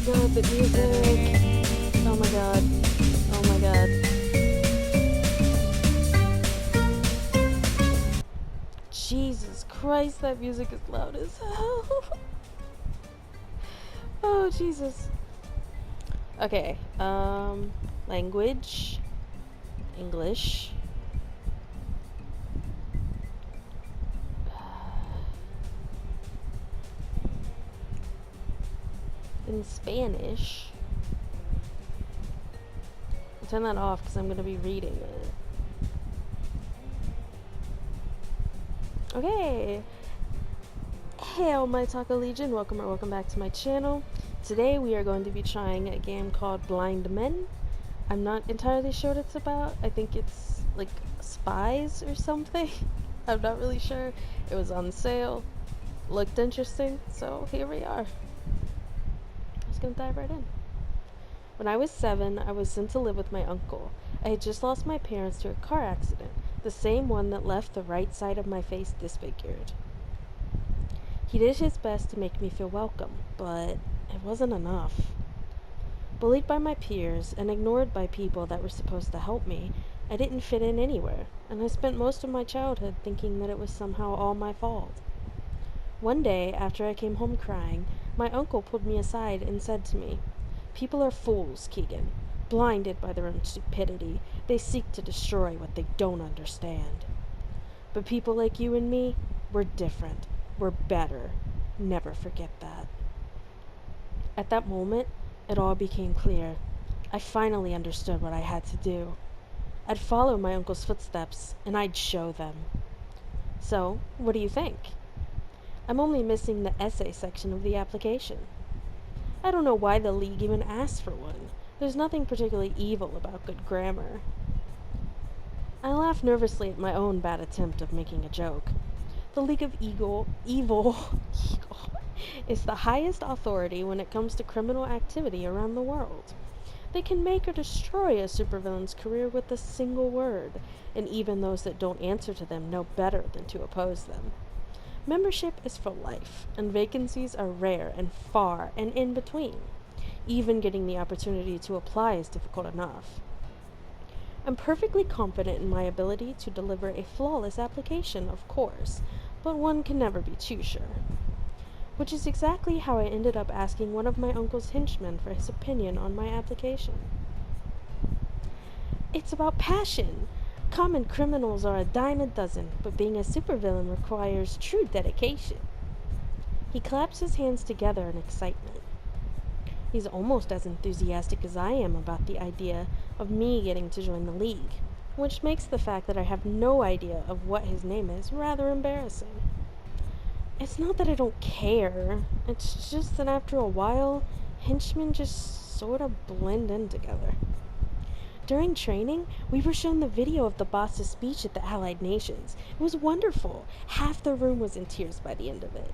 god, the music. Oh my god. Oh my god. Jesus Christ, that music is loud as hell. Oh, Jesus. Okay, language. English. In Spanish. I'll turn that off because I'm going to be reading it. Okay. Hail my Taco Legion, welcome back to my channel. Today we are going to be trying a game called Blind Men. I'm not entirely sure what it's about. I think it's like spies or something. I'm not really sure. It was on sale. Looked interesting, so here we are. Just gonna dive right in. When I was 7, I was sent to live with my uncle. I had just lost my parents to a car accident, the same one that left the right side of my face disfigured. He did his best to make me feel welcome, but it wasn't enough. Bullied by my peers and ignored by people that were supposed to help me, I didn't fit in anywhere, and I spent most of my childhood thinking that it was somehow all my fault. One day, after I came home crying, my uncle pulled me aside and said to me, "People are fools, Keegan. Blinded by their own stupidity, they seek to destroy what they don't understand. But people like you and me, we're different. We're better. Never forget that." At that moment, it all became clear. I finally understood what I had to do. I'd follow my uncle's footsteps, and I'd show them. So, what do you think? I'm only missing the essay section of the application. I don't know why the League even asked for one. There's nothing particularly evil about good grammar. I laughed nervously at my own bad attempt of making a joke. The League of Evil is the highest authority when it comes to criminal activity around the world. They can make or destroy a supervillain's career with a single word, and even those that don't answer to them know better than to oppose them. Membership is for life, and vacancies are rare and far and in between. Even getting the opportunity to apply is difficult enough. I'm perfectly confident in my ability to deliver a flawless application, of course, but one can never be too sure. Which is exactly how I ended up asking one of my uncle's henchmen for his opinion on my application. It's about passion. Common criminals are a dime a dozen, but being a supervillain requires true dedication. He claps his hands together in excitement. He's almost as enthusiastic as I am about the idea of me getting to join the League, which makes the fact that I have no idea of what his name is rather embarrassing. It's not that I don't care, it's just that after a while, henchmen just sort of blend in together. During training, we were shown the video of the boss's speech at the Allied Nations. It was wonderful. Half the room was in tears by the end of it.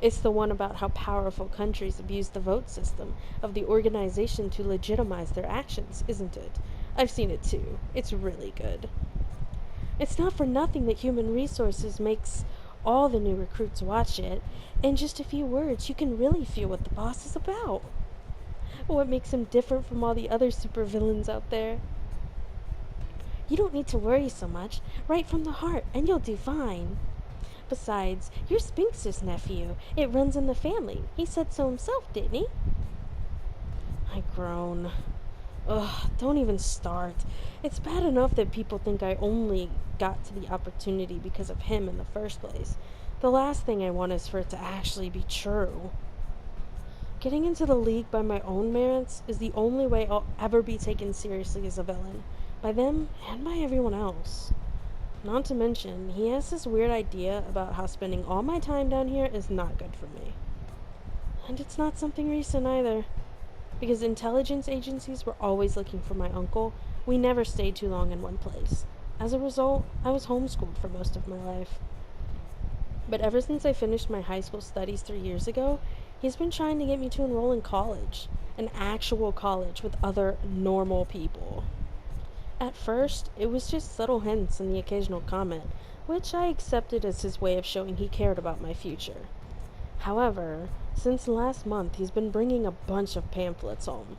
It's the one about how powerful countries abuse the vote system of the organization to legitimize their actions, isn't it? I've seen it too. It's really good. It's not for nothing that Human Resources makes all the new recruits watch it. In just a few words, you can really feel what the boss is about. What makes him different from all the other supervillains out there. You don't need to worry so much. Write from the heart, and you'll do fine. Besides, you're Spinx's nephew. It runs in the family. He said so himself, didn't he? I groan. Ugh, don't even start. It's bad enough that people think I only got to the opportunity because of him in the first place. The last thing I want is for it to actually be true. Getting into the League by my own merits is the only way I'll ever be taken seriously as a villain, by them and by everyone else. Not to mention, he has this weird idea about how spending all my time down here is not good for me. And it's not something recent either. Because intelligence agencies were always looking for my uncle, we never stayed too long in one place. As a result, I was homeschooled for most of my life. But ever since I finished my high school studies 3 years ago, he's been trying to get me to enroll in college. An actual college with other normal people. At first, it was just subtle hints and the occasional comment, which I accepted as his way of showing he cared about my future. However, since last month, he's been bringing a bunch of pamphlets home.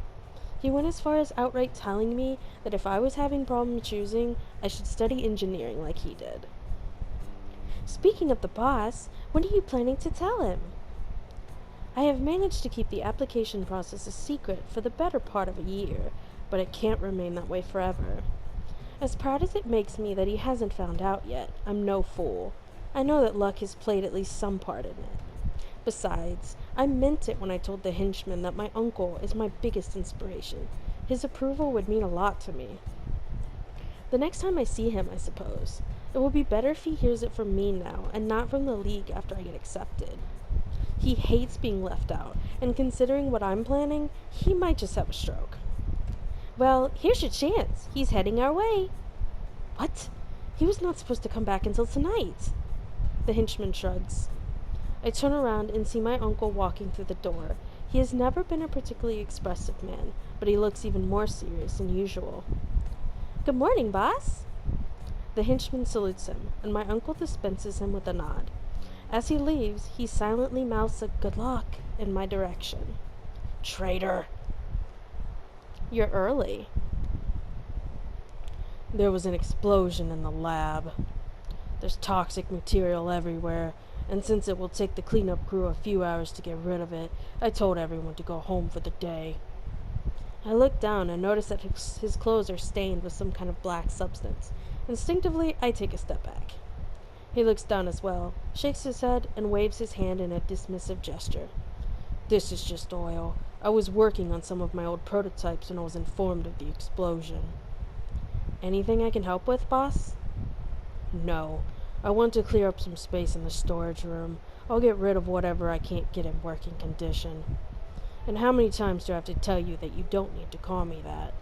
He went as far as outright telling me that if I was having problems choosing, I should study engineering like he did. Speaking of the boss, when are you planning to tell him? I have managed to keep the application process a secret for the better part of a year, but it can't remain that way forever. As proud as it makes me that he hasn't found out yet, I'm no fool. I know that luck has played at least some part in it. Besides, I meant it when I told the henchman that my uncle is my biggest inspiration. His approval would mean a lot to me. The next time I see him, I suppose. It will be better if he hears it from me now and not from the League after I get accepted. He hates being left out, and considering what I'm planning, he might just have a stroke. Well, here's your chance. He's heading our way. What? He was not supposed to come back until tonight. The henchman shrugs. I turn around and see my uncle walking through the door. He has never been a particularly expressive man, but he looks even more serious than usual. Good morning, boss. The henchman salutes him, and my uncle dispenses him with a nod. As he leaves, he silently mouths a good luck in my direction. Traitor! You're early. There was an explosion in the lab. There's toxic material everywhere, and since it will take the cleanup crew a few hours to get rid of it, I told everyone to go home for the day. I look down and notice that his clothes are stained with some kind of black substance. Instinctively, I take a step back. He looks down as well, shakes his head, and waves his hand in a dismissive gesture. This is just oil. I was working on some of my old prototypes when I was informed of the explosion. Anything I can help with, boss? No. I want to clear up some space in the storage room. I'll get rid of whatever I can't get in working condition. And how many times do I have to tell you that you don't need to call me that?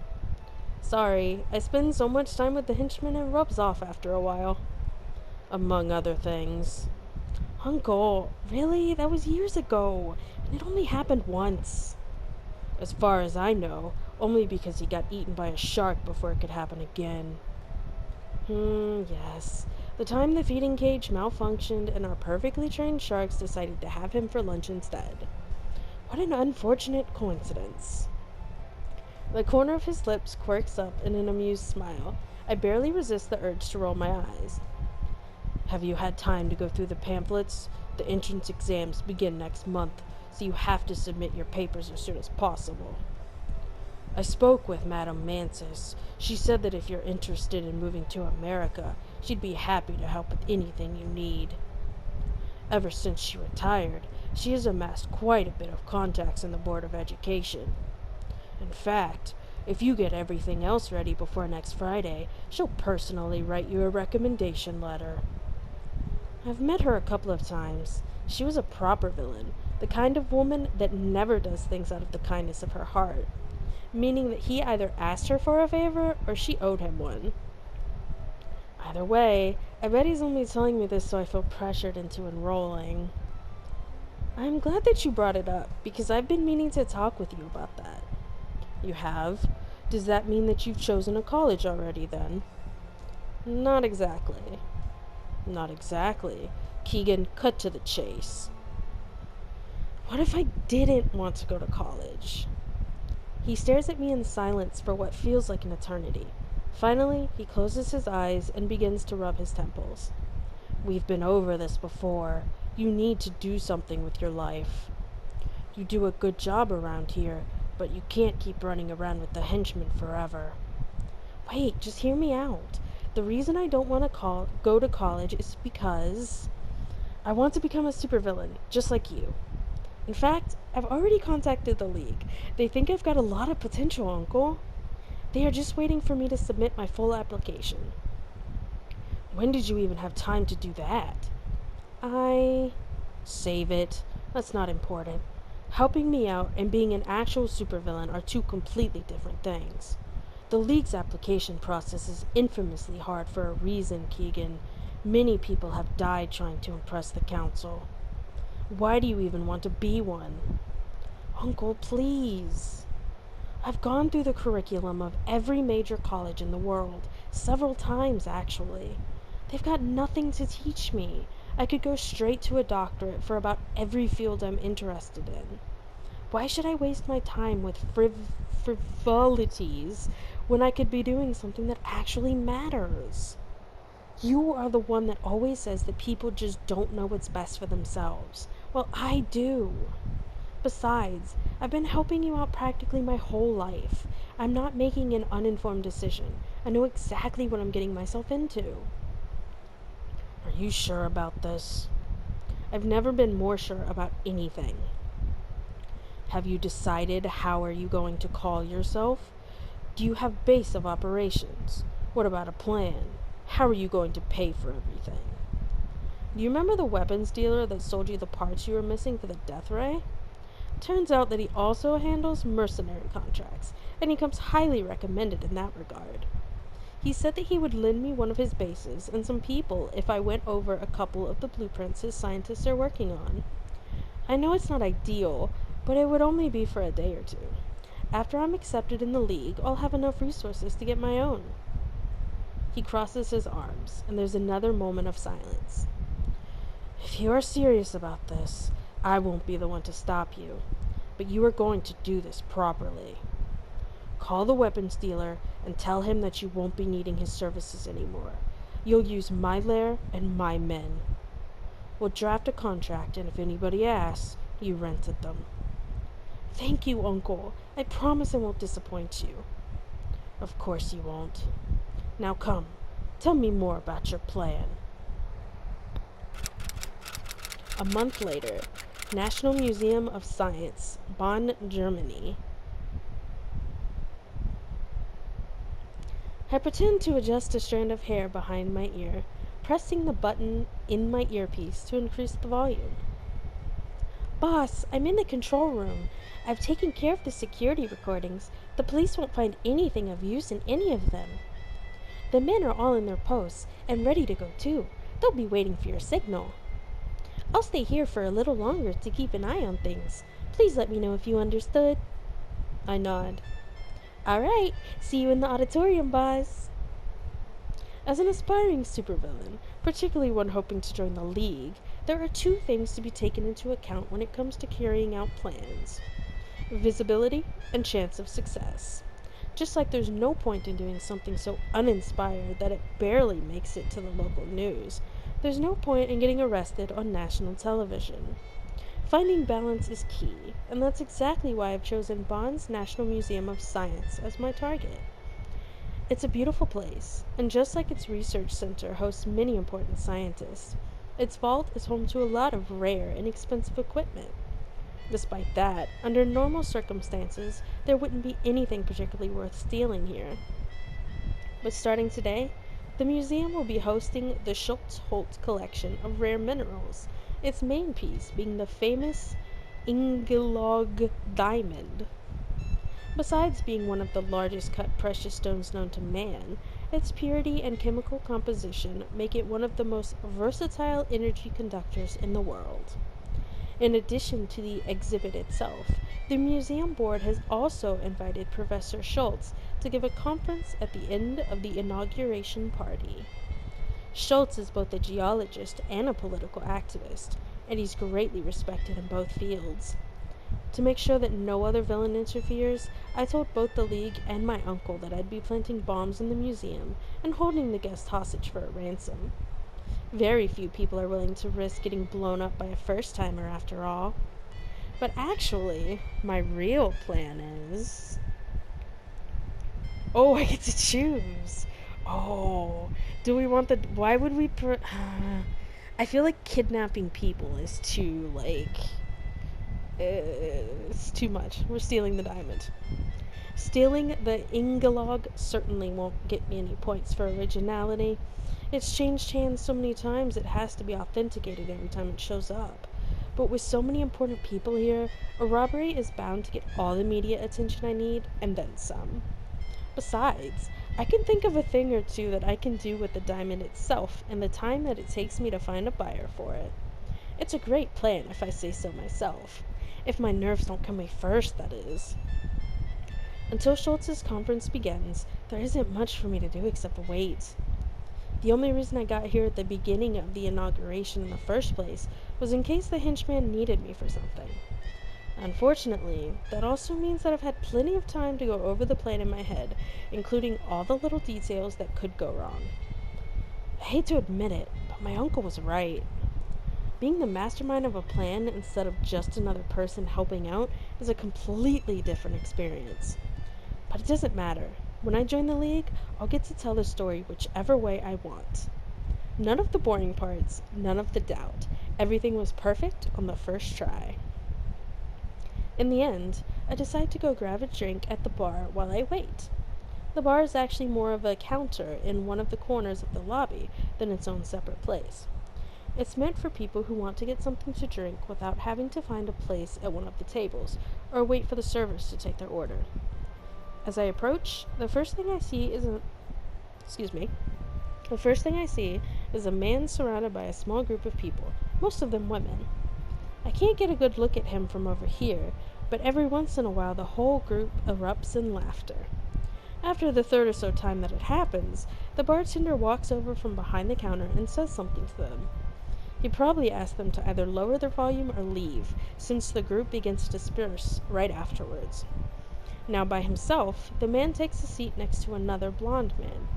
Sorry, I spend so much time with the henchman it rubs off after a while. Among other things. Uncle, really? That was years ago, and it only happened once. As far as I know, only because he got eaten by a shark before it could happen again. Yes. The time the feeding cage malfunctioned and our perfectly trained sharks decided to have him for lunch instead. What an unfortunate coincidence. The corner of his lips quirks up in an amused smile. I barely resist the urge to roll my eyes. Have you had time to go through the pamphlets? The entrance exams begin next month, so you have to submit your papers as soon as possible. I spoke with Madame Mansis. She said that if you're interested in moving to America, she'd be happy to help with anything you need. Ever since she retired, she has amassed quite a bit of contacts in the Board of Education. In fact, if you get everything else ready before next Friday, she'll personally write you a recommendation letter. I've met her a couple of times. She was a proper villain, the kind of woman that never does things out of the kindness of her heart, meaning that he either asked her for a favor or she owed him one. Either way, I bet he's only telling me this so I feel pressured into enrolling. I'm glad that you brought it up, because I've been meaning to talk with you about that. You have? Does that mean that you've chosen a college already, then? Not exactly. Not exactly. Keegan, cut to the chase. What if I didn't want to go to college? He stares at me in silence for what feels like an eternity. Finally, he closes his eyes and begins to rub his temples. We've been over this before. You need to do something with your life. You do a good job around here, but you can't keep running around with the henchmen forever. Wait, just hear me out. The reason I don't want to go to college is because I want to become a supervillain, just like you. In fact, I've already contacted the League. They think I've got a lot of potential, Uncle. They are just waiting for me to submit my full application. When did you even have time to do that? Save it. That's not important. Helping me out and being an actual supervillain are two completely different things. The League's application process is infamously hard for a reason, Keegan. Many people have died trying to impress the Council. Why do you even want to be one? Uncle, please. I've gone through the curriculum of every major college in the world, several times actually. They've got nothing to teach me. I could go straight to a doctorate for about every field I'm interested in. Why should I waste my time with frivolities when I could be doing something that actually matters? You are the one that always says that people just don't know what's best for themselves. Well, I do. Besides, I've been helping you out practically my whole life. I'm not making an uninformed decision. I know exactly what I'm getting myself into. Are you sure about this? I've never been more sure about anything. Have you decided how are you going to call yourself? Do you have base of operations? What about a plan? How are you going to pay for everything? Do you remember the weapons dealer that sold you the parts you were missing for the death ray? Turns out that he also handles mercenary contracts, and he comes highly recommended in that regard. He said that he would lend me one of his bases and some people if I went over a couple of the blueprints his scientists are working on. I know it's not ideal, but it would only be for a day or two. After I'm accepted in the League, I'll have enough resources to get my own. He crosses his arms, and there's another moment of silence. If you are serious about this, I won't be the one to stop you, but you are going to do this properly. Call the weapons dealer and tell him that you won't be needing his services anymore. You'll use my lair and my men. We'll draft a contract, and if anybody asks, you rented them. Thank you, Uncle. I promise I won't disappoint you. Of course you won't. Now come, tell me more about your plan. A month later, National Museum of Science, Bonn, Germany. I pretend to adjust a strand of hair behind my ear, pressing the button in my earpiece to increase the volume. Boss, I'm in the control room. I've taken care of the security recordings. The police won't find anything of use in any of them. The men are all in their posts and ready to go too. They'll be waiting for your signal. I'll stay here for a little longer to keep an eye on things. Please let me know if you understood. I nod. All right, see you in the auditorium, boss. As an aspiring supervillain, particularly one hoping to join the League, there are two things to be taken into account when it comes to carrying out plans: visibility and chance of success. Just like there's no point in doing something so uninspired that it barely makes it to the local news, there's no point in getting arrested on national television. Finding balance is key, and that's exactly why I've chosen Bonn's National Museum of Science as my target. It's a beautiful place, and just like its research center hosts many important scientists, its vault is home to a lot of rare and expensive equipment. Despite that, under normal circumstances, there wouldn't be anything particularly worth stealing here. But starting today, the museum will be hosting the Schultz-Holt collection of rare minerals, its main piece being the famous Ingelog diamond. Besides being one of the largest cut precious stones known to man, its purity and chemical composition make it one of the most versatile energy conductors in the world. In addition to the exhibit itself, the museum board has also invited Professor Schultz to give a conference at the end of the inauguration party. Schultz is both a geologist and a political activist, and he's greatly respected in both fields. To make sure that no other villain interferes, I told both the League and my uncle that I'd be planting bombs in the museum and holding the guests hostage for a ransom. Very few people are willing to risk getting blown up by a first-timer after all. But actually, my real plan is... Oh, I get to choose! Oh, do we want the... Why would we... I feel like kidnapping people is too, it's too much. We're stealing the diamond. Stealing the Ingelog certainly won't get me any points for originality. It's changed hands so many times it has to be authenticated every time it shows up. But with so many important people here, a robbery is bound to get all the media attention I need, and then some. Besides, I can think of a thing or two that I can do with the diamond itself in the time that it takes me to find a buyer for it. It's a great plan if I say so myself. If my nerves don't kill me first, that is. Until Schultz's conference begins, there isn't much for me to do except wait. The only reason I got here at the beginning of the inauguration in the first place was in case the henchman needed me for something. Unfortunately, that also means that I've had plenty of time to go over the plan in my head, including all the little details that could go wrong. I hate to admit it, but my uncle was right. Being the mastermind of a plan instead of just another person helping out is a completely different experience. But it doesn't matter. When I join the League, I'll get to tell the story whichever way I want. None of the boring parts, none of the doubt. Everything was perfect on the first try. In the end, I decide to go grab a drink at the bar while I wait. The bar is actually more of a counter in one of the corners of the lobby than its own separate place. It's meant for people who want to get something to drink without having to find a place at one of the tables or wait for the servers to take their order. As I approach, the first thing I see is a man surrounded by a small group of people, most of them women. I can't get a good look at him from over here, but every once in a while the whole group erupts in laughter. After the third or so time that it happens, the bartender walks over from behind the counter and says something to them. He probably asks them to either lower their volume or leave, since the group begins to disperse right afterwards. Now by himself, the man takes a seat next to another blonde man.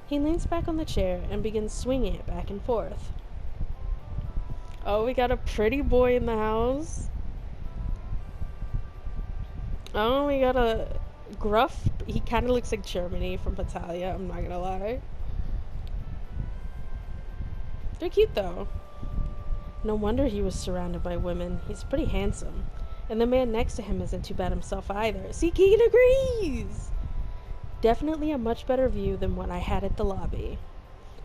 He leans back on the chair and begins swinging it back and forth. Oh, we got a pretty boy in the house. Oh, we got a gruff. He kind of looks like Germany from Italia, I'm not gonna lie. They're cute though. No wonder he was surrounded by women. He's pretty handsome. And the man next to him isn't too bad himself either. See, Keegan agrees! Definitely a much better view than what I had at the lobby.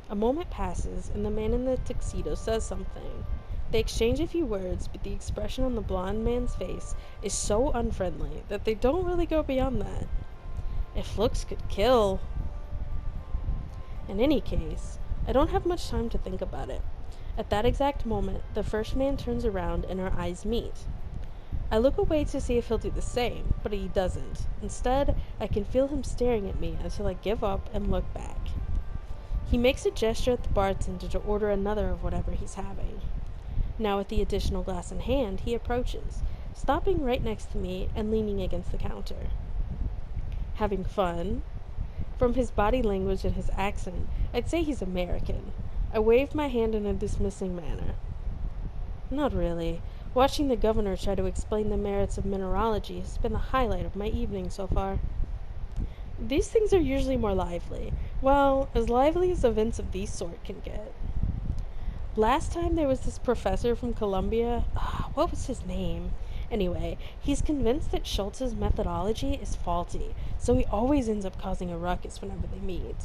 A moment passes, and the man in the tuxedo says something. They exchange a few words, but the expression on the blonde man's face is so unfriendly that they don't really go beyond that. If looks could kill. In any case, I don't have much time to think about it. At that exact moment, the first man turns around and our eyes meet. I look away to see if he'll do the same, but he doesn't. Instead, I can feel him staring at me until I give up and look back. He makes a gesture at the bartender to order another of whatever he's having. Now with the additional glass in hand, he approaches, stopping right next to me and leaning against the counter. Having fun? From his body language and his accent, I'd say he's American. I waved my hand in a dismissing manner. Not really. Watching the governor try to explain the merits of mineralogy has been the highlight of my evening so far. These things are usually more lively. Well, as lively as events of these sort can get. Last time there was this professor from Columbia. What was his name? Anyway, he's convinced that Schultz's methodology is faulty, so he always ends up causing a ruckus whenever they meet.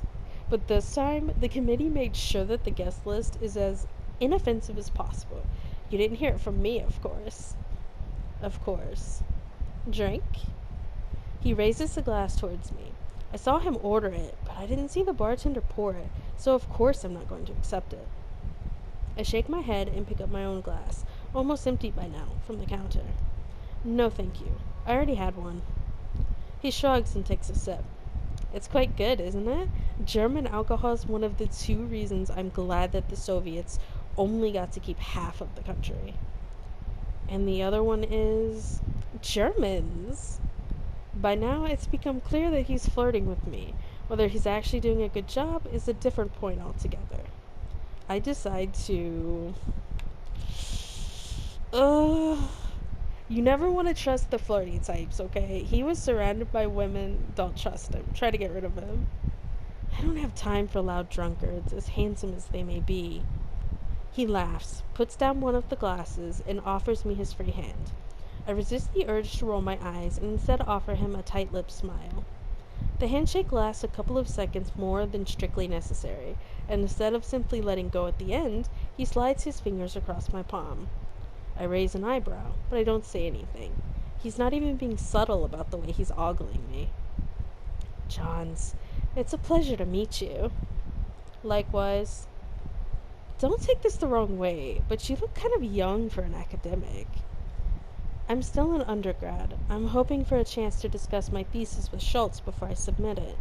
But this time, the committee made sure that the guest list is as inoffensive as possible. You didn't hear it from me, of course. Of course. Drink? He raises the glass towards me. I saw him order it, but I didn't see the bartender pour it, so of course I'm not going to accept it. I shake my head and pick up my own glass, almost empty by now, from the counter. No, thank you. I already had one. He shrugs and takes a sip. It's quite good, isn't it? German alcohol is one of the 2 reasons I'm glad that the Soviets only got to keep half of the country. And the other one is Germans. By now, it's become clear that he's flirting with me. Whether he's actually doing a good job is a different point altogether. I decide to... You never want to trust the flirty types, okay? He was surrounded by women. Don't trust him. Try to get rid of him. I don't have time for loud drunkards, as handsome as they may be. He laughs, puts down one of the glasses, and offers me his free hand. I resist the urge to roll my eyes and instead offer him a tight-lipped smile. The handshake lasts a couple of seconds more than strictly necessary, and instead of simply letting go at the end, he slides his fingers across my palm. I raise an eyebrow, but I don't say anything. He's not even being subtle about the way he's ogling me. Johns, it's a pleasure to meet you. Likewise. Don't take this the wrong way, but you look kind of young for an academic. I'm still an undergrad. I'm hoping for a chance to discuss my thesis with Schultz before I submit it.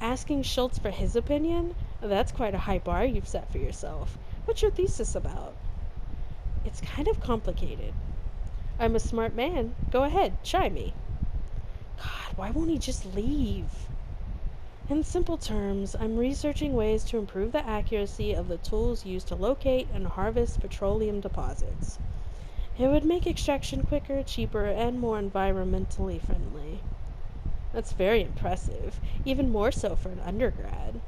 Asking Schultz for his opinion? That's quite a high bar you've set for yourself. What's your thesis about? It's kind of complicated. I'm a smart man. Go ahead, try me. God, why won't he just leave? In simple terms, I'm researching ways to improve the accuracy of the tools used to locate and harvest petroleum deposits. It would make extraction quicker, cheaper, and more environmentally friendly. That's very impressive, even more so for an undergrad.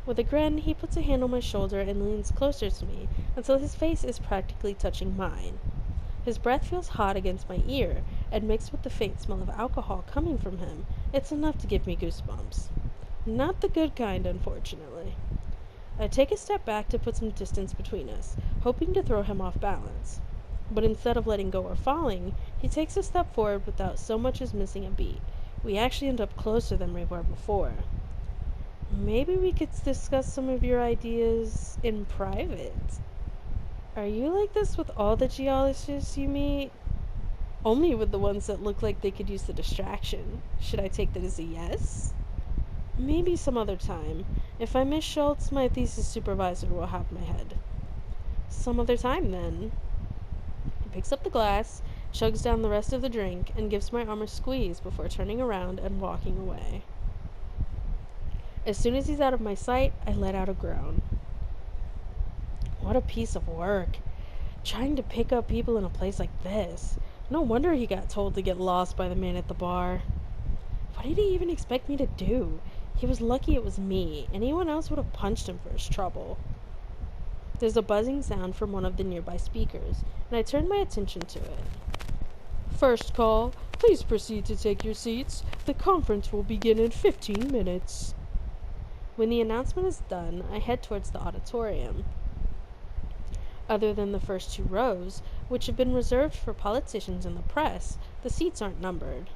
With a grin, he puts a hand on my shoulder and leans closer to me until his face is practically touching mine. His breath feels hot against my ear, and mixed with the faint smell of alcohol coming from him, it's enough to give me goosebumps. Not the good kind, unfortunately. I take a step back to put some distance between us, hoping to throw him off balance. But instead of letting go or falling, he takes a step forward without so much as missing a beat. We actually end up closer than we were before. Maybe we could discuss some of your ideas in private. Are you like this with all the geologists you meet? Only with the ones that look like they could use the distraction. Should I take that as a yes? Maybe some other time. If I miss Schultz, my thesis supervisor will have my head. Some other time, then. He picks up the glass, chugs down the rest of the drink, and gives my arm a squeeze before turning around and walking away. As soon as he's out of my sight, I let out a groan. What a piece of work. Trying to pick up people in a place like this. No wonder he got told to get lost by the man at the bar. What did he even expect me to do? He was lucky it was me. Anyone else would have punched him for his trouble. There's a buzzing sound from one of the nearby speakers, and I turn my attention to it. First call. Please proceed to take your seats. The conference will begin in 15 minutes. When the announcement is done, I head towards the auditorium. Other than the first 2 rows, which have been reserved for politicians and the press, the seats aren't numbered.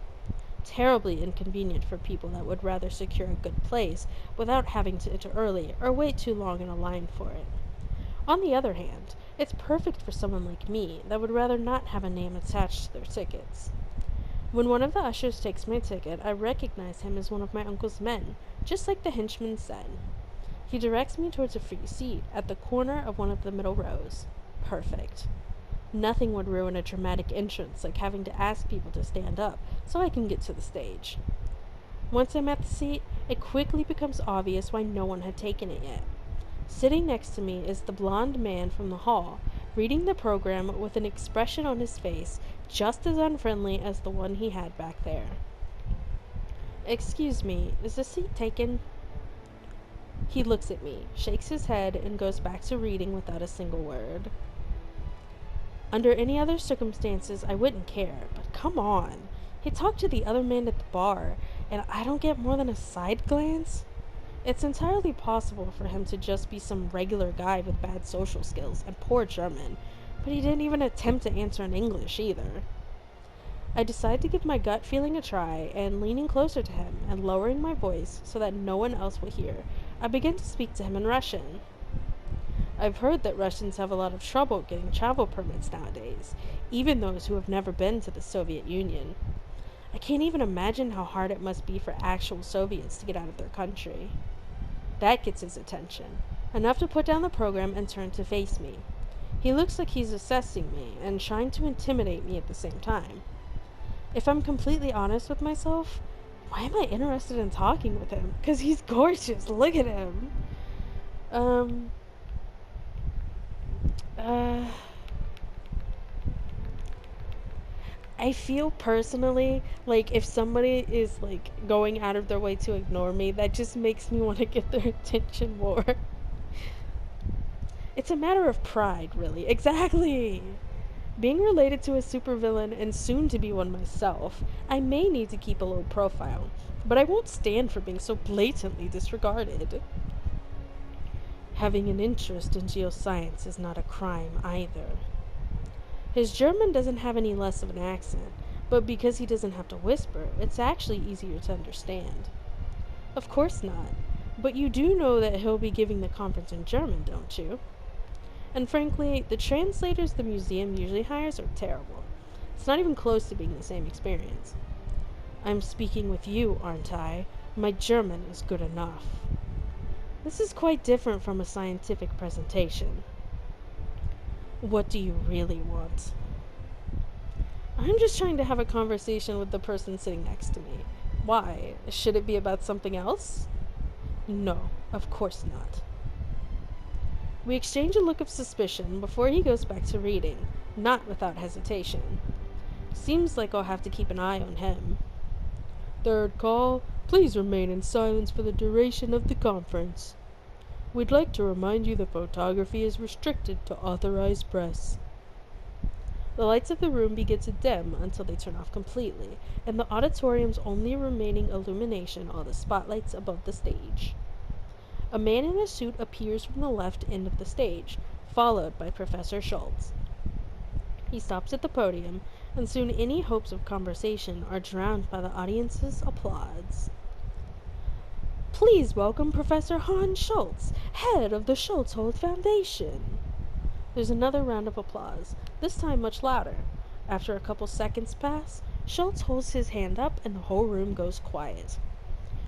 Terribly inconvenient for people that would rather secure a good place without having to enter early or wait too long in a line for it. On the other hand, it's perfect for someone like me that would rather not have a name attached to their tickets. When one of the ushers takes my ticket, I recognize him as one of my uncle's men, just like the henchman said. He directs me towards a free seat at the corner of one of the middle rows. Perfect. Nothing would ruin a dramatic entrance like having to ask people to stand up so I can get to the stage. Once I'm at the seat, it quickly becomes obvious why no one had taken it yet. Sitting next to me is the blonde man from the hall, reading the program with an expression on his face just as unfriendly as the one he had back there. Excuse me, is the seat taken? He looks at me, shakes his head, and goes back to reading without a single word. Under any other circumstances, I wouldn't care, but come on. He talked to the other man at the bar, and I don't get more than a side glance? It's entirely possible for him to just be some regular guy with bad social skills and poor German, but he didn't even attempt to answer in English either. I decide to give my gut feeling a try, and leaning closer to him and lowering my voice so that no one else will hear, I begin to speak to him in Russian. I've heard that Russians have a lot of trouble getting travel permits nowadays, even those who have never been to the Soviet Union. I can't even imagine how hard it must be for actual Soviets to get out of their country. That gets his attention, enough to put down the program and turn to face me. He looks like he's assessing me and trying to intimidate me at the same time. If I'm completely honest with myself, why am I interested in talking with him? 'Cause he's gorgeous. Look at him. I feel personally like if somebody is like going out of their way to ignore me, that just makes me want to get their attention more. It's a matter of pride, really. Exactly. Being related to a supervillain and soon to be one myself, I may need to keep a low profile, but I won't stand for being so blatantly disregarded. Having an interest in geoscience is not a crime either. His German doesn't have any less of an accent, but because he doesn't have to whisper, it's actually easier to understand. Of course not, but you do know that he'll be giving the conference in German, don't you? And frankly, the translators the museum usually hires are terrible. It's not even close to being the same experience. I'm speaking with you, aren't I? My German is good enough. This is quite different from a scientific presentation. What do you really want? I'm just trying to have a conversation with the person sitting next to me. Why? Should it be about something else? No, of course not. We exchange a look of suspicion before he goes back to reading, not without hesitation. Seems like I'll have to keep an eye on him. Third call, please remain in silence for the duration of the conference. We'd like to remind you that photography is restricted to authorized press. The lights of the room begin to dim until they turn off completely, and the auditorium's only remaining illumination are the spotlights above the stage. A man in a suit appears from the left end of the stage, followed by Professor Schultz. He stops at the podium, and soon any hopes of conversation are drowned by the audience's applause. Please welcome Professor Hans Schultz, head of the Schultz-Holt Foundation. There's another round of applause, this time much louder. After a couple seconds pass, Schultz holds his hand up and the whole room goes quiet.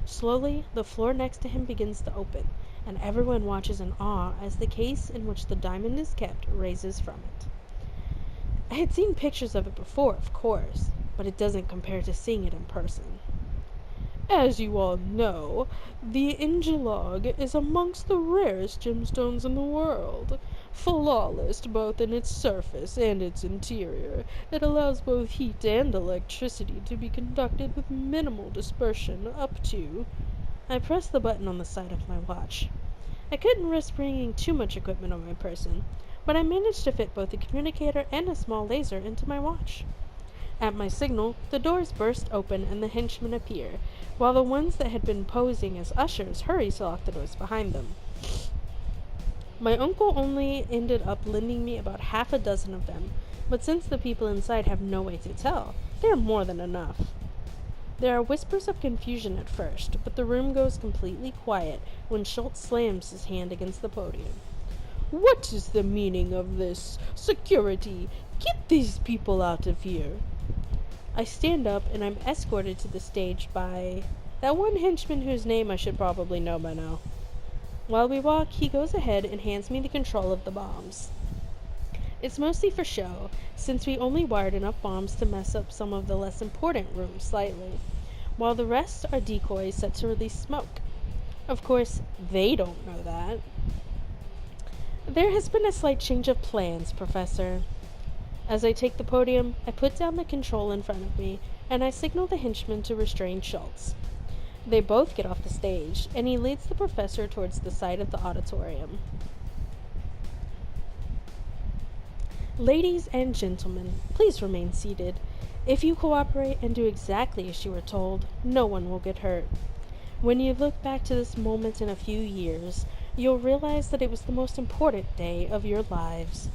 Slowly, the floor next to him begins to open, and everyone watches in awe as the case in which the diamond is kept raises from it. I had seen pictures of it before, of course, but it doesn't compare to seeing it in person. As you all know, the Ingelog is amongst the rarest gemstones in the world. Flawless both in its surface and its interior, it allows both heat and electricity to be conducted with minimal dispersion up to... I pressed the button on the side of my watch. I couldn't risk bringing too much equipment on my person, but I managed to fit both a communicator and a small laser into my watch. At my signal, the doors burst open and the henchmen appear, while the ones that had been posing as ushers hurry to lock the doors behind them. My uncle only ended up lending me about half a dozen of them, but since the people inside have no way to tell, they are more than enough. There are whispers of confusion at first, but the room goes completely quiet when Schultz slams his hand against the podium. What is the meaning of this? Security! Get these people out of here! I stand up and I'm escorted to the stage by that one henchman whose name I should probably know by now. While we walk, he goes ahead and hands me the control of the bombs. It's mostly for show, since we only wired enough bombs to mess up some of the less important rooms slightly, while the rest are decoys set to release smoke. Of course, they don't know that. There has been a slight change of plans, Professor. As I take the podium, I put down the control in front of me, and I signal the henchman to restrain Schultz. They both get off the stage, and he leads the professor towards the side of the auditorium. Ladies and gentlemen, please remain seated. If you cooperate and do exactly as you are told, no one will get hurt. When you look back to this moment in a few years, you'll realize that it was the most important day of your lives.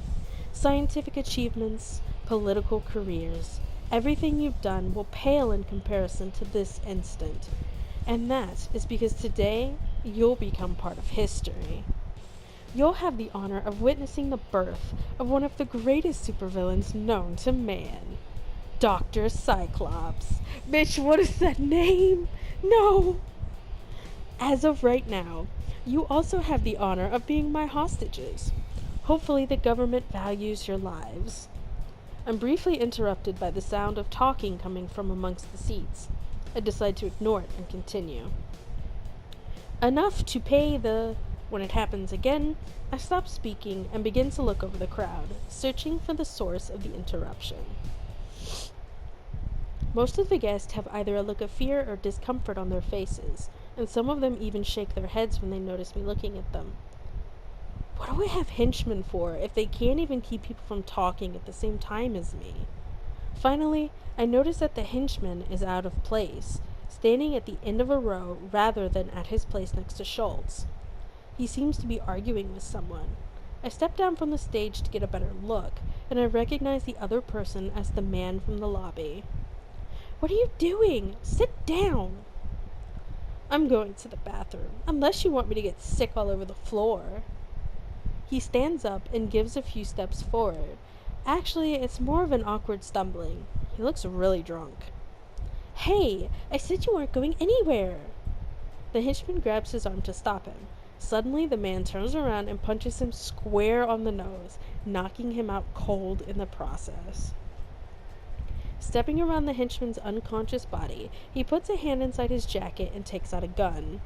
Scientific achievements, political careers, everything you've done will pale in comparison to this instant. And that is because today, you'll become part of history. You'll have the honor of witnessing the birth of one of the greatest supervillains known to man. Dr. Cyclops. Bitch, what is that name? No! As of right now, you also have the honor of being my hostages. Hopefully the government values your lives. I'm briefly interrupted by the sound of talking coming from amongst the seats. I decide to ignore it and continue. Enough to pay the... When it happens again, I stop speaking and begin to look over the crowd, searching for the source of the interruption. Most of the guests have either a look of fear or discomfort on their faces, and some of them even shake their heads when they notice me looking at them. What do I have henchmen for if they can't even keep people from talking at the same time as me? Finally, I notice that the henchman is out of place, standing at the end of a row rather than at his place next to Schultz. He seems to be arguing with someone. I step down from the stage to get a better look, and I recognize the other person as the man from the lobby. What are you doing? Sit down! I'm going to the bathroom, unless you want me to get sick all over the floor. He stands up and gives a few steps forward. Actually, it's more of an awkward stumbling. He looks really drunk. Hey, I said you weren't going anywhere! The henchman grabs his arm to stop him. Suddenly, the man turns around and punches him square on the nose, knocking him out cold in the process. Stepping around the henchman's unconscious body, he puts a hand inside his jacket and takes out a gun.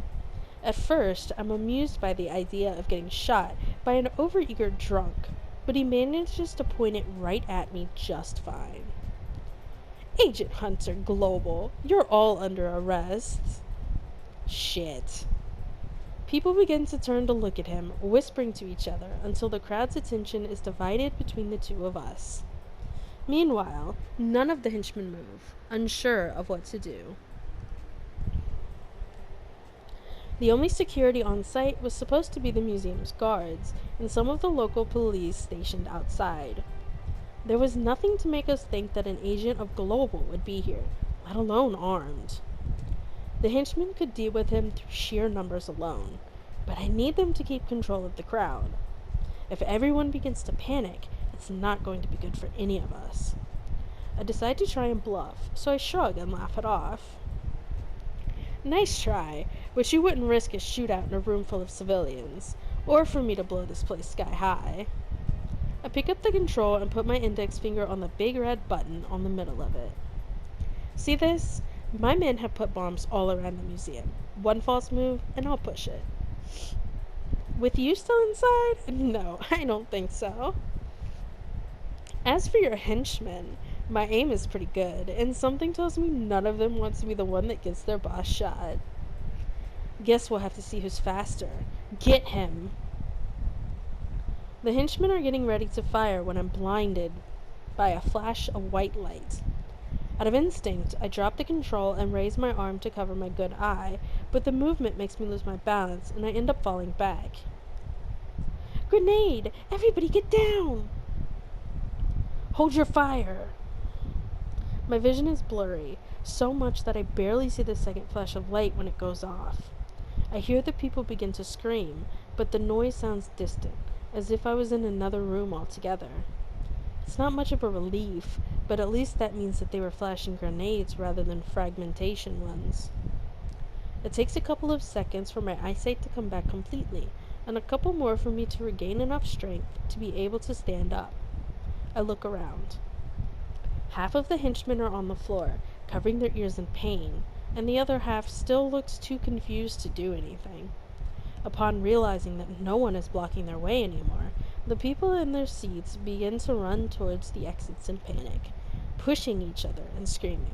At first, I'm amused by the idea of getting shot by an overeager drunk, but he manages to point it right at me just fine. Agent Hunter Global, you're all under arrest. Shit. People begin to turn to look at him, whispering to each other until the crowd's attention is divided between the two of us. Meanwhile, none of the henchmen move, unsure of what to do. The only security on site was supposed to be the museum's guards and some of the local police stationed outside. There was nothing to make us think that an agent of Global would be here, let alone armed. The henchmen could deal with him through sheer numbers alone, but I need them to keep control of the crowd. If everyone begins to panic, it's not going to be good for any of us. I decide to try and bluff, so I shrug and laugh it off. Nice try, but you wouldn't risk a shootout in a room full of civilians, or for me to blow this place sky high. I pick up the control and put my index finger on the big red button on the middle of it. See this? My men have put bombs all around the museum. One false move, and I'll push it. With you still inside? No, I don't think so. As for your henchmen, my aim is pretty good, and something tells me none of them wants to be the one that gets their boss shot. Guess we'll have to see who's faster. Get him! The henchmen are getting ready to fire when I'm blinded by a flash of white light. Out of instinct, I drop the control and raise my arm to cover my good eye, but the movement makes me lose my balance and I end up falling back. Grenade! Everybody get down! Hold your fire! My vision is blurry, so much that I barely see the second flash of light when it goes off. I hear the people begin to scream, but the noise sounds distant, as if I was in another room altogether. It's not much of a relief, but at least that means that they were flashing grenades rather than fragmentation ones. It takes a couple of seconds for my eyesight to come back completely, and a couple more for me to regain enough strength to be able to stand up. I look around. Half of the henchmen are on the floor, covering their ears in pain, and the other half still looks too confused to do anything. Upon realizing that no one is blocking their way anymore, the people in their seats begin to run towards the exits in panic, pushing each other and screaming.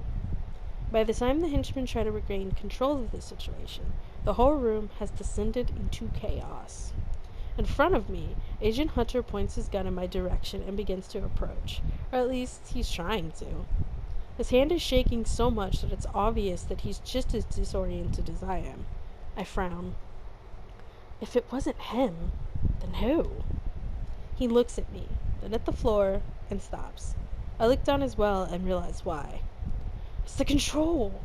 By the time the henchmen try to regain control of the situation, the whole room has descended into chaos. In front of me, Agent Hunter points his gun in my direction and begins to approach, or at least he's trying to. His hand is shaking so much that it's obvious that he's just as disoriented as I am. I frown. If it wasn't him, then who? He looks at me, then at the floor, and stops. I look down as well and realize why. It's the control!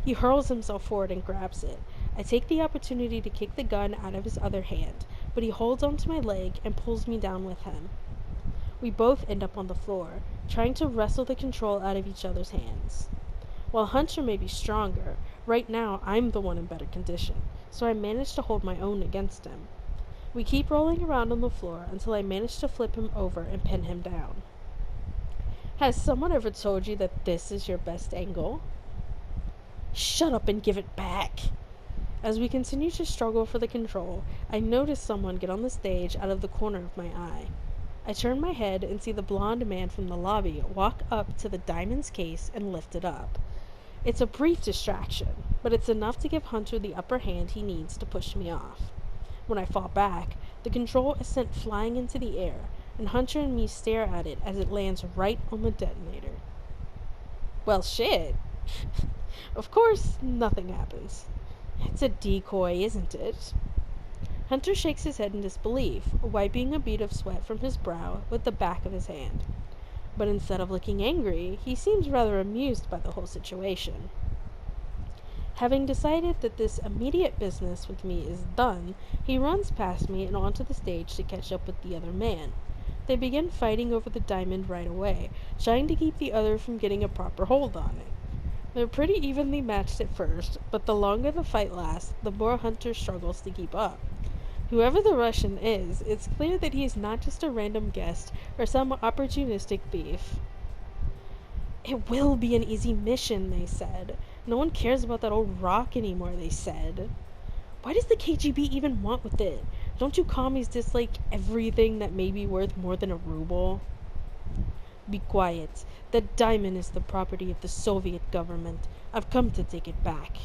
He hurls himself forward and grabs it. I take the opportunity to kick the gun out of his other hand, but he holds onto my leg and pulls me down with him. We both end up on the floor, trying to wrestle the control out of each other's hands. While Hunter may be stronger, right now I'm the one in better condition, so I manage to hold my own against him. We keep rolling around on the floor until I manage to flip him over and pin him down. Has someone ever told you that this is your best angle? Shut up and give it back! As we continue to struggle for the control, I notice someone get on the stage out of the corner of my eye. I turn my head and see the blonde man from the lobby walk up to the diamond's case and lift it up. It's a brief distraction, but it's enough to give Hunter the upper hand he needs to push me off. When I fall back, the control is sent flying into the air, and Hunter and me stare at it as it lands right on the detonator. Well, shit. Of course, nothing happens. It's a decoy, isn't it? Hunter shakes his head in disbelief, wiping a bead of sweat from his brow with the back of his hand. But instead of looking angry, he seems rather amused by the whole situation. Having decided that this immediate business with me is done, he runs past me and onto the stage to catch up with the other man. They begin fighting over the diamond right away, trying to keep the other from getting a proper hold on it. They're pretty evenly matched at first, but the longer the fight lasts, the more Hunter struggles to keep up. Whoever the Russian is, it's clear that he is not just a random guest or some opportunistic thief. It will be an easy mission, they said. No one cares about that old rock anymore, they said. Why does the KGB even want with it? Don't you commies dislike everything that may be worth more than a ruble? Be quiet. That diamond is the property of the Soviet government. I've come to take it back.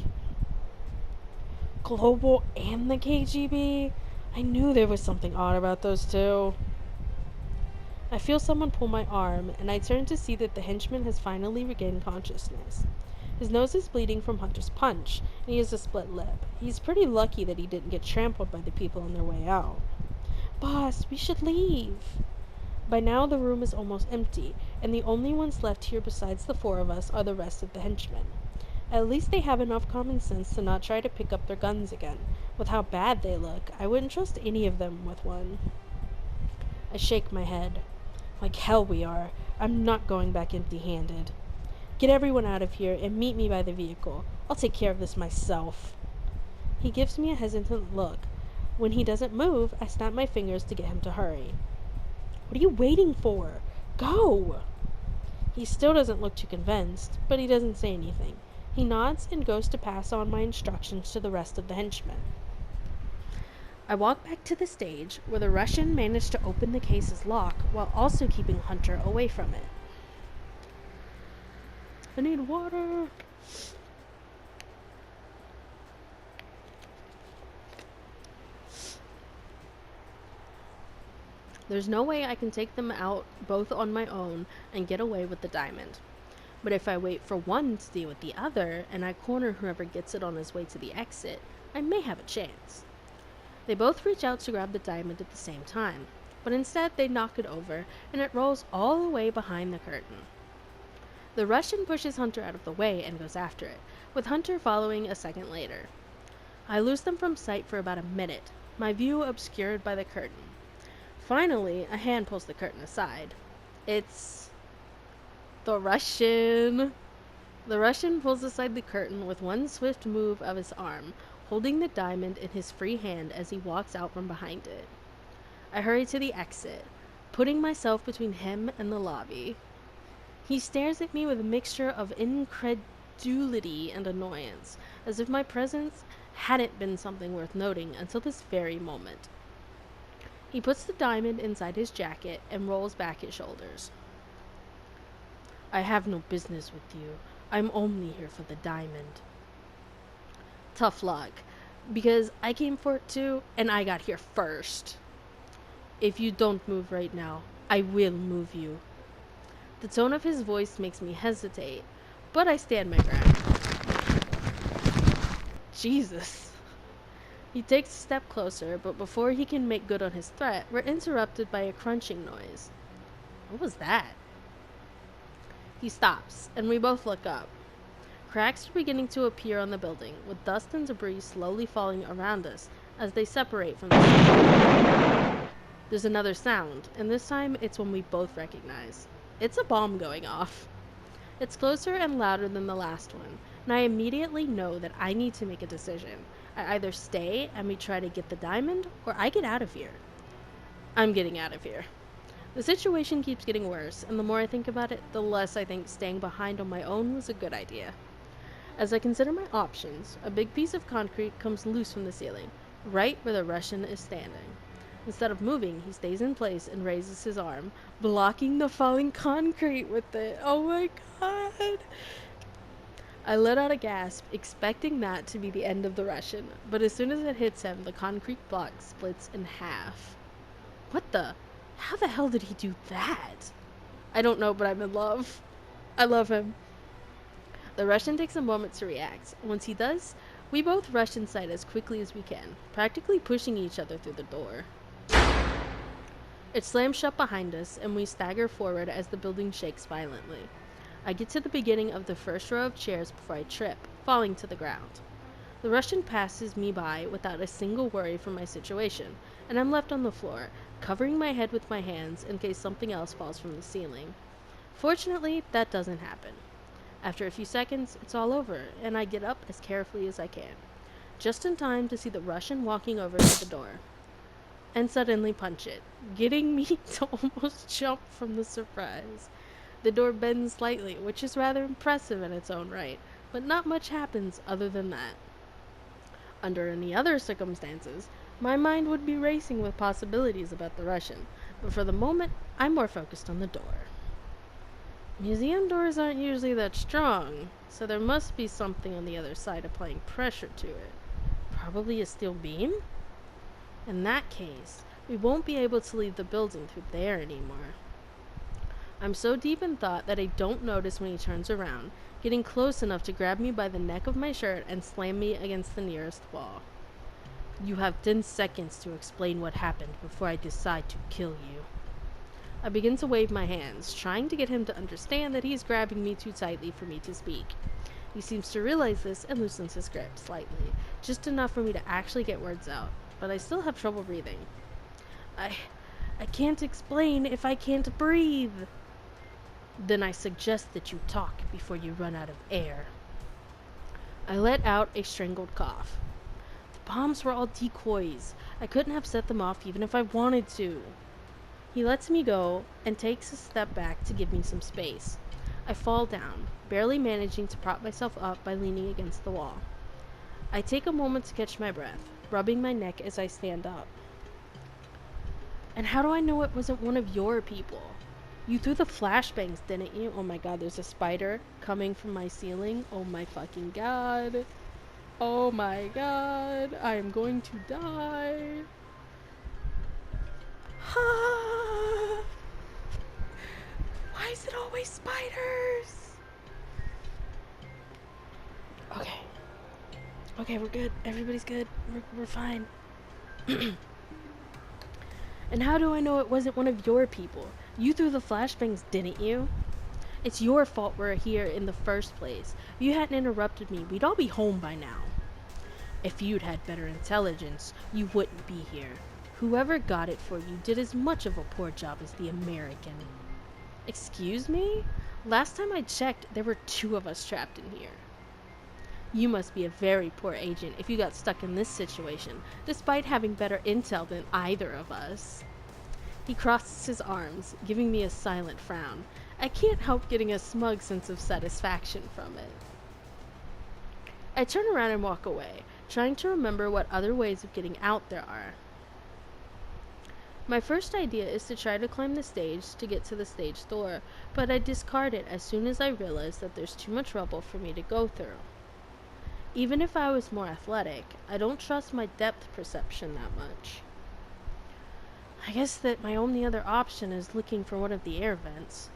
Global and the KGB? I knew there was something odd about those two. I feel someone pull my arm, and I turn to see that the henchman has finally regained consciousness. His nose is bleeding from Hunter's punch, and he has a split lip. He's pretty lucky that he didn't get trampled by the people on their way out. Boss, we should leave. By now the room is almost empty, and the only ones left here besides the four of us are the rest of the henchmen. At least they have enough common sense to not try to pick up their guns again. With how bad they look, I wouldn't trust any of them with one. I shake my head. Like hell we are. I'm not going back empty-handed. Get everyone out of here and meet me by the vehicle. I'll take care of this myself. He gives me a hesitant look. When he doesn't move, I snap my fingers to get him to hurry. What are you waiting for? Go! He still doesn't look too convinced, but he doesn't say anything. He nods and goes to pass on my instructions to the rest of the henchmen. I walk back to the stage, where the Russian managed to open the case's lock while also keeping Hunter away from it. I need water. There's no way I can take them out both on my own and get away with the diamond. But if I wait for one to deal with the other, and I corner whoever gets it on his way to the exit, I may have a chance. They both reach out to grab the diamond at the same time, but instead they knock it over, and it rolls all the way behind the curtain. The Russian pushes Hunter out of the way and goes after it, with Hunter following a second later. I lose them from sight for about a minute, my view obscured by the curtain. Finally, a hand pulls the curtain aside. It's the Russian. The Russian pulls aside the curtain with one swift move of his arm, holding the diamond in his free hand as he walks out from behind it. I hurry to the exit, putting myself between him and the lobby. He stares at me with a mixture of incredulity and annoyance, as if my presence hadn't been something worth noting until this very moment. He puts the diamond inside his jacket and rolls back his shoulders. I have no business with you. I'm only here for the diamond. Tough luck, because I came for it too, and I got here first. If you don't move right now, I will move you. The tone of his voice makes me hesitate, but I stand my ground. Jesus. He takes a step closer, but before he can make good on his threat, we're interrupted by a crunching noise. What was that? He stops, and we both look up. Cracks are beginning to appear on the building, with dust and debris slowly falling around us as they separate from the ceiling. There's another sound, and this time it's one we both recognize. It's a bomb going off. It's closer and louder than the last one, and I immediately know that I need to make a decision. I either stay and we try to get the diamond, or I get out of here. I'm getting out of here. The situation keeps getting worse, and the more I think about it, the less I think staying behind on my own was a good idea. As I consider my options, a big piece of concrete comes loose from the ceiling, right where the Russian is standing. Instead of moving, he stays in place and raises his arm, blocking the falling concrete with it. Oh my god! I let out a gasp, expecting that to be the end of the Russian, but as soon as it hits him, the concrete block splits in half. What the? How the hell did he do that? I don't know, but I'm in love. I love him. The Russian takes a moment to react. Once he does, we both rush inside as quickly as we can, practically pushing each other through the door. It slams shut behind us, and we stagger forward as the building shakes violently. I get to the beginning of the first row of chairs before I trip, falling to the ground. The Russian passes me by without a single worry for my situation, and I'm left on the floor, covering my head with my hands in case something else falls from the ceiling. Fortunately, that doesn't happen. After a few seconds, it's all over, and I get up as carefully as I can, just in time to see the Russian walking over to the door. and suddenly punch it, getting me to almost jump from the surprise. The door bends slightly, which is rather impressive in its own right, but not much happens other than that. Under any other circumstances, my mind would be racing with possibilities about the Russian, but for the moment, I'm more focused on the door. Museum doors aren't usually that strong, so there must be something on the other side applying pressure to it. Probably a steel beam? In that case, we won't be able to leave the building through there anymore. I'm so deep in thought that I don't notice when he turns around, getting close enough to grab me by the neck of my shirt and slam me against the nearest wall. You have 10 seconds to explain what happened before I decide to kill you. I begin to wave my hands, trying to get him to understand that he's grabbing me too tightly for me to speak. He seems to realize this and loosens his grip slightly, just enough for me to actually get words out, but I still have trouble breathing. I can't explain if I can't breathe. Then I suggest that you talk before you run out of air. I let out a strangled cough. The bombs were all decoys. I couldn't have set them off even if I wanted to. He lets me go and takes a step back to give me some space. I fall down, barely managing to prop myself up by leaning against the wall. I take a moment to catch my breath, rubbing my neck as I stand up. And how do I know it wasn't one of your people? You threw the flashbangs, didn't you? Oh my god, there's a spider coming from my ceiling. Oh my fucking god. Oh my god. I am going to die. Why is it always spiders? Okay. Okay, we're good. Everybody's good. We're fine. And how do I know it wasn't one of your people? You threw the flashbangs, didn't you? It's your fault we're here in the first place. If you hadn't interrupted me, we'd all be home by now. If you'd had better intelligence, you wouldn't be here. Whoever got it for you did as much of a poor job as the American. Excuse me? Last time I checked, there were 2 of us trapped in here. You must be a very poor agent if you got stuck in this situation, despite having better intel than either of us. He crosses his arms, giving me a silent frown. I can't help getting a smug sense of satisfaction from it. I turn around and walk away, trying to remember what other ways of getting out there are. My first idea is to try to climb the stage to get to the stage door, but I discard it as soon as I realize that there's too much rubble for me to go through. Even if I was more athletic, I don't trust my depth perception that much. I guess that my only other option is looking for one of the air vents.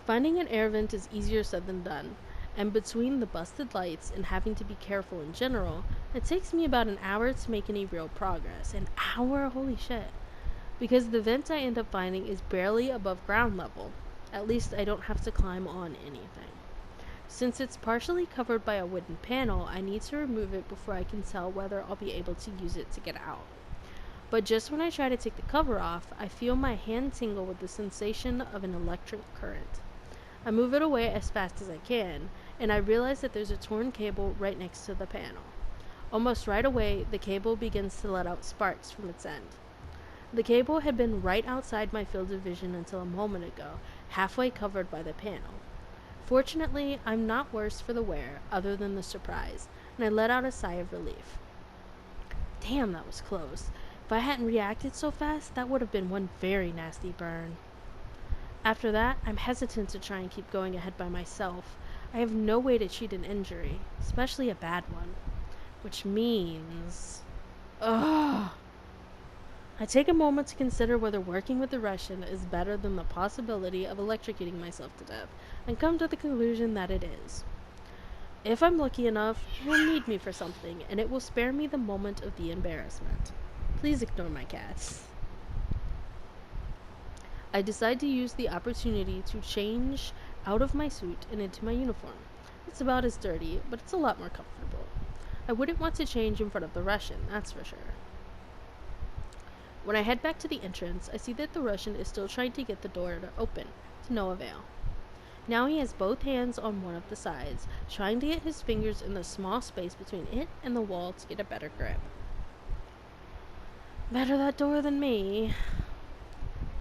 Finding an air vent is easier said than done, and between the busted lights and having to be careful in general, it takes me about an hour to make any real progress. An hour? Holy shit. Because the vent I end up finding is barely above ground level. At least I don't have to climb on anything. Since it's partially covered by a wooden panel, I need to remove it before I can tell whether I'll be able to use it to get out. But just when I try to take the cover off, I feel my hand tingle with the sensation of an electric current. I move it away as fast as I can, and I realize that there's a torn cable right next to the panel. Almost right away, the cable begins to let out sparks from its end. The cable had been right outside my field of vision until a moment ago, halfway covered by the panel. Fortunately, I'm not worse for the wear, other than the surprise, and I let out a sigh of relief. Damn, that was close. If I hadn't reacted so fast, that would have been one very nasty burn. After that, I'm hesitant to try and keep going ahead by myself. I have no way to treat an injury, especially a bad one. Which means... Ugh! I take a moment to consider whether working with the Russian is better than the possibility of electrocuting myself to death, and come to the conclusion that it is. If I'm lucky enough, he will need me for something, and it will spare me the moment of the embarrassment. Please ignore my cats. I decide to use the opportunity to change out of my suit and into my uniform. It's about as dirty, but it's a lot more comfortable. I wouldn't want to change in front of the Russian, that's for sure. When I head back to the entrance, I see that the Russian is still trying to get the door to open, to no avail. Now he has both hands on one of the sides, trying to get his fingers in the small space between it and the wall to get a better grip. Better that door than me.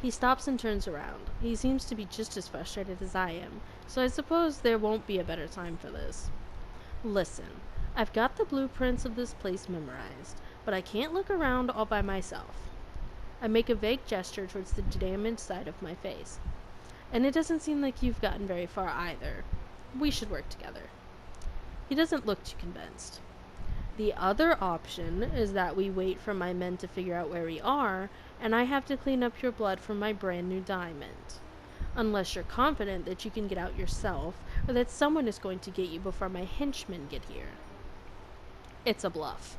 He stops and turns around. He seems to be just as frustrated as I am, so I suppose there won't be a better time for this. Listen, I've got the blueprints of this place memorized, but I can't look around all by myself. I make a vague gesture towards the damaged side of my face. And it doesn't seem like you've gotten very far either. We should work together. He doesn't look too convinced. The other option is that we wait for my men to figure out where we are, and I have to clean up your blood from my brand new diamond. Unless you're confident that you can get out yourself, or that someone is going to get you before my henchmen get here. It's a bluff.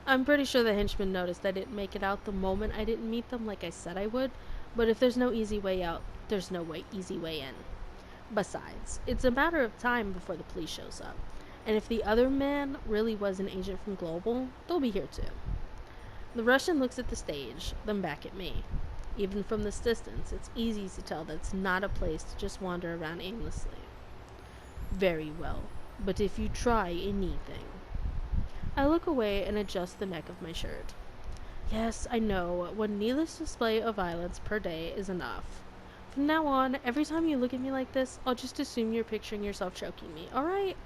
I'm pretty sure the henchmen noticed I didn't make it out the moment I didn't meet them like I said I would, but if there's no easy way out, there's no easy way in. Besides, it's a matter of time before the police shows up. And if the other man really was an agent from Global, they'll be here too. The Russian looks at the stage, then back at me. Even from this distance, it's easy to tell that it's not a place to just wander around aimlessly. Very well, but if you try anything. I look away and adjust the neck of my shirt. Yes, I know, one needless display of violence per day is enough. From now on, every time you look at me like this, I'll just assume you're picturing yourself choking me, alright?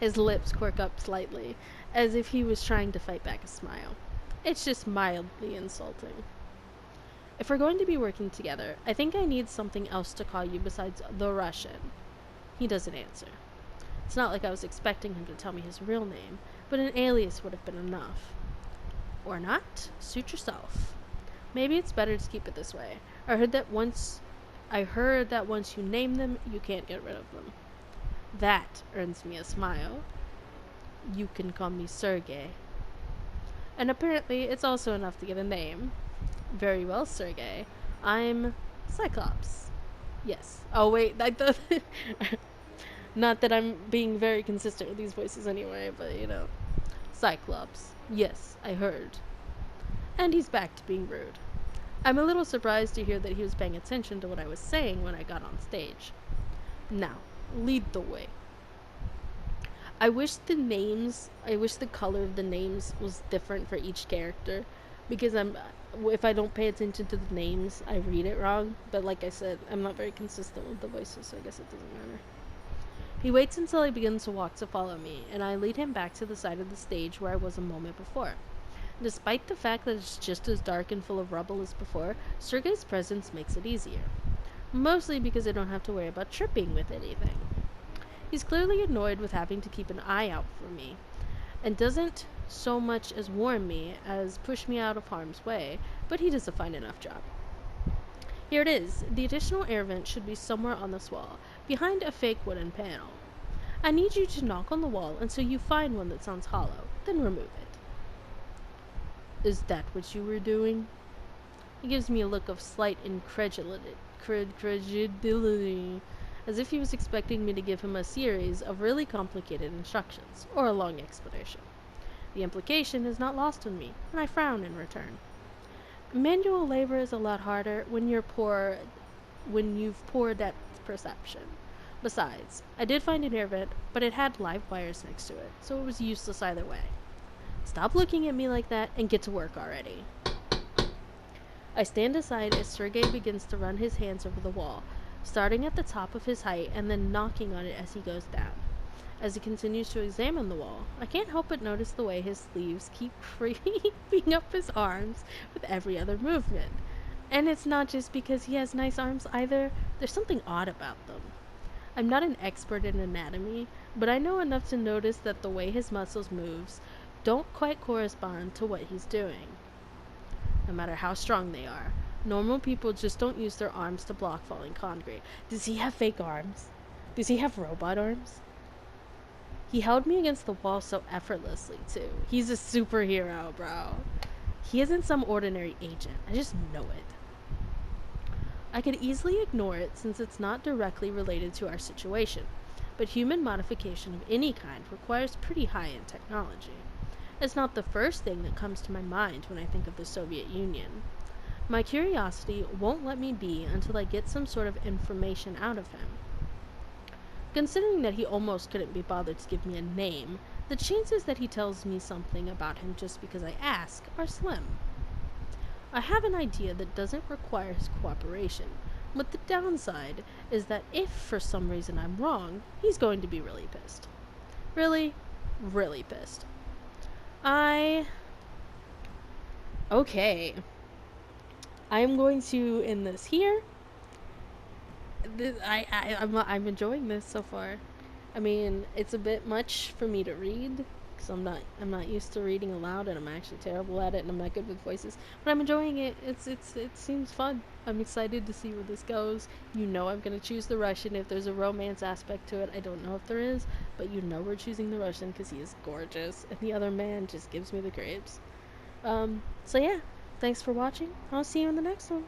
His lips quirk up slightly, as if he was trying to fight back a smile. It's just mildly insulting. If we're going to be working together, I think I need something else to call you besides the Russian. He doesn't answer. It's not like I was expecting him to tell me his real name, but an alias would have been enough. Or not, suit yourself. Maybe it's better to keep it this way. I heard that once you name them, you can't get rid of them. That earns me a smile. You can call me Sergey. And apparently it's also enough to get a name. Very well, Sergey. I'm Cyclops. Yes. Oh, wait. I thought... Not that I'm being very consistent with these voices anyway, but you know. Cyclops. Yes, I heard. And he's back to being rude. I'm a little surprised to hear that he was paying attention to what I was saying when I got on stage. Now, lead the way. I wish the color of the names was different for each character, because if I don't pay attention to the names, I read it wrong. But like I said, I'm not very consistent with the voices, so I guess it doesn't matter. He waits until I begin to walk to follow me, and I lead him back to the side of the stage where I was a moment before. Despite the fact that it's just as dark and full of rubble as before, Sergey's presence makes it easier. Mostly because I don't have to worry about tripping with anything. He's clearly annoyed with having to keep an eye out for me, and doesn't so much as warn me as push me out of harm's way, but he does a fine enough job. Here it is. The additional air vent should be somewhere on this wall, behind a fake wooden panel. I need you to knock on the wall until you find one that sounds hollow, then remove it. Is that what you were doing? He gives me a look of slight incredulity, as if he was expecting me to give him a series of really complicated instructions, or a long explanation. The implication is not lost on me, and I frown in return. Manual labor is a lot harder when you've poor depth perception. Besides, I did find an air vent, but it had live wires next to it, so it was useless either way. Stop looking at me like that and get to work already. I stand aside as Sergey begins to run his hands over the wall, starting at the top of his height and then knocking on it as he goes down. As he continues to examine the wall, I can't help but notice the way his sleeves keep creeping up his arms with every other movement. And it's not just because he has nice arms either, there's something odd about them. I'm not an expert in anatomy, but I know enough to notice that the way his muscles moves don't quite correspond to what he's doing. No matter how strong they are, normal people just don't use their arms to block falling concrete. Does he have fake arms? Does he have robot arms? He held me against the wall so effortlessly, too. He's a superhero, bro. He isn't some ordinary agent. I just know it. I could easily ignore it since it's not directly related to our situation, but human modification of any kind requires pretty high-end technology. It's not the first thing that comes to my mind when I think of the Soviet Union. My curiosity won't let me be until I get some sort of information out of him. Considering that he almost couldn't be bothered to give me a name, The chances that he tells me something about him just because I ask are slim. I have an idea that doesn't require his cooperation, but the downside is that if for some reason I'm wrong, he's going to be really pissed. Really, really pissed. Okay. I am going to end this here. I'm enjoying this so far. I mean, it's a bit much for me to read because I'm not used to reading aloud, and I'm actually terrible at it, and I'm not good with voices. But I'm enjoying it. It seems fun. I'm excited to see where this goes. You know, I'm gonna choose the Russian if there's a romance aspect to it. I don't know if there is, but you know we're choosing the Russian because he is gorgeous, and the other man just gives me the creeps. So yeah, thanks for watching. I'll see you in the next one.